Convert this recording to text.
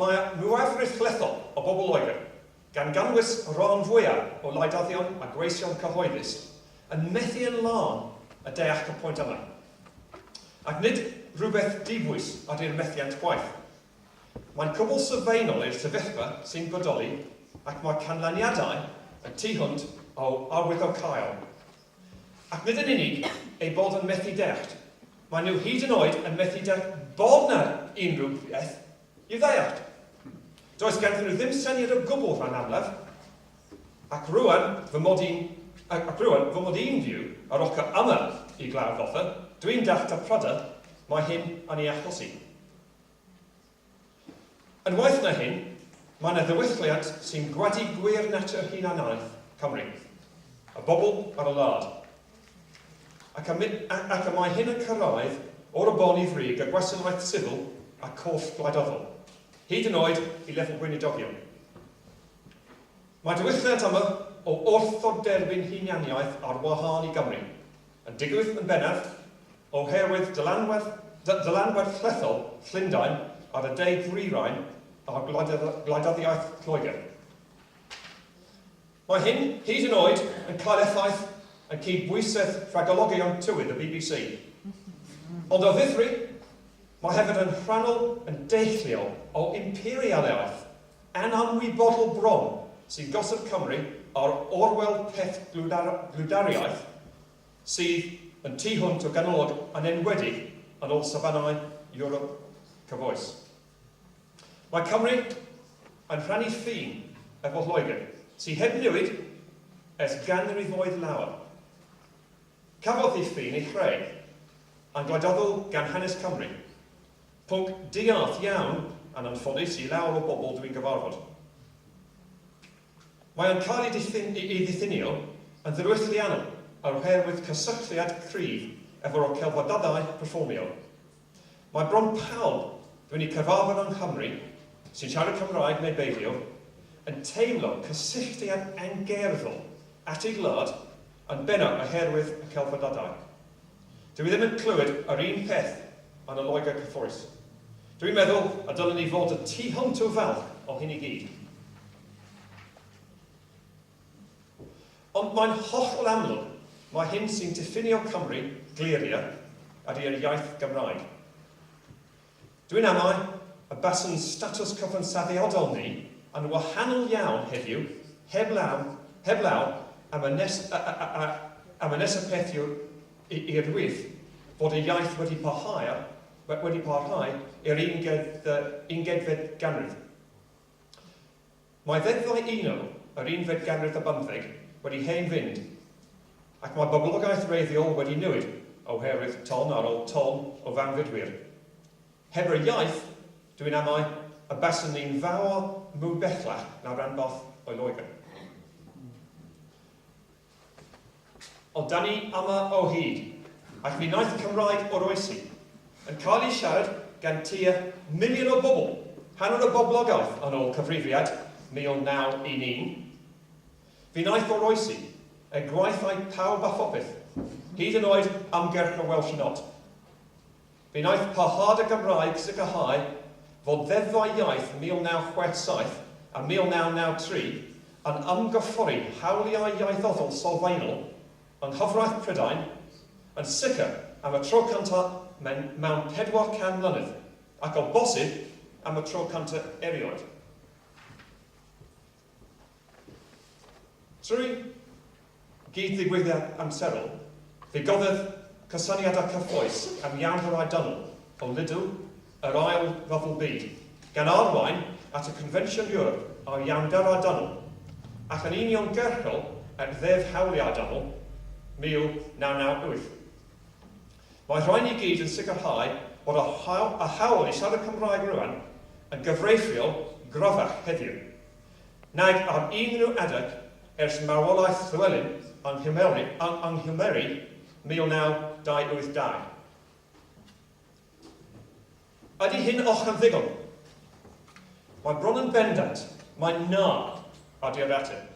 Mae mwyafrif llethol o bobl Loegr, gan ganwys rhan fwyaf o laidaddion a gweision cyhoeddus, yn methu yn lân y deall y pwynt yma. Ac nid rhywbeth dibwys ydy'r methiant gwaith. Mae'n cwbl sylfaenol i'r sefyllfa sy'n bodoli ac mae canlyniadau yn tu hwnt o arwyddocaol. Ac nid yn unig ei bod yn methu deallt, mae nhw hyd yn oed yn methu deallt bod na unrhyw beth i'w ddeall. Does ganddyn nhw ddim syniad o gwbl rhan amlaf, ac rwan fy mod un fyw ar oca yma i glawr fotha, dwi'n dallt a pryda mae hyn yn ei achosi. Yn waith na hyn, mae yna ddiwylliant sy'n gwadu gwir natur hunanaeth Cymru, y bobl ar y lad. Ac y mae hyn yn cyrraedd o'r bon i frig y gwasanaeth sifil a corff gwleidyddol, hyd yn oed i lefel gweinidogion. Mae diwylliant yma o wrthoderbyn hunaniaeth ar wahân i Gymru, yn digwydd yn bennaf oherwydd dylanwedd llethol Llundain ar y De Ddwyrain a'r gwleidyddiaeth Lloegr. Mae hyn hyd yn oed yn cael effaith yn cydbwysedd rhagologion tywydd y BBC. Ond o ddifri, mae hefyd yn rhannol yn deillio o imperialaeth anamwybodol bron sy'n gosod Cymru ar orwel peth glwdariaeth sydd yn tu hwnt o ganolog yn enwedig yn ôl safanau Ewrop cyfoes. Mae Cymru yn rhannu ffin efo Lloegr sy'n heb newid ers ganrifoedd lawer. Cafodd ei ffin ei chreu yn gwleidyddol gan hanes Cymru. Pwnc diarth iawn yn anffodus i lawer o bobl dwi'n gyfarfod. Mae yn cael ei ddiffinio yn ddiwylliannol oherwydd cysylltiad cryf efo'r celfyddydau perfformio. Mae bron pawb dwi'n ei cyfarfod yng Nghymru sy'n siarad Cymraeg neu beirniol yn teimlo cysylltiad angerddol at ei gwlad yn bennaf oherwydd y celfyddydau. Dwi ddim yn clywed yr un peth yn y Loegr cyffrous. Dwi'n meddwl y dylen ni fod y tu hwnt o falch o hyn i gyd. Ond mae'n hollol amlwg mae hyn sy'n diffinio Cymru gliriau ydy'r iaith Gymraeg. Dwi'n amau y basyn statws cyfansoddiadol ni yn wahanol iawn heddiw, heblaw am y nesaf i'r wyth fod y iaith wedi parhau i'r 11fed ganrif. Mae ddeddfau unol yr 11fed ganrif y 15 wedi hen fynd, ac mae boblogaeth reiddiol wedi newid oherwydd ton ar ôl ton o fanfydwyr. Heb yr iaith, dwi'n amau y basyn ni'n fawr mwy bellach na'r ranbarth o'i Loegr. Ond da ni yma o hyd, ac mi wnaeth Cymraeg oroesi yn cael ei siarad gan tua miliwn o bobl, hanner y boblogaeth yn ôl cyfrifiad 1911. Fi wnaeth oroesi y gwaithau pawb a phopeth, hyd yn oed amgyrch y Welsh Not. Fe wnaeth parhad y Gymraeg sicrhau fod ddeddfau iaith 1967 a 1993 yn ymgyffori hawliau ieithoddol sylfaenol yng nghyfraith Prydain, yn sicr am y tro cyntaf mewn 400 mlynedd, ac o bosib am y tro cyntaf erioed. Trwy gyd-ddigwyddiad amserol, fe goddodd cysyniadau cyffrous am iawndyrau dynol o Lidl, yr ail ryfel byd, gan arwain at y Confensiwn Ewrop o iawndyrau dynol, ac yn uniongyrchol at ddeddf hawliau dynol 1998. Mae rhain i gyd yn sicrhau bod y hawl i siarad Cymraeg rwan yn gyfreithiol gryfach heddiw, nag ar unrhyw adeg ers marwolaeth Llywelyn yng Nghymru 1982. Ydy hyn ochr ddigon? Mae bron yn bendant, mae na ydy'r ateb.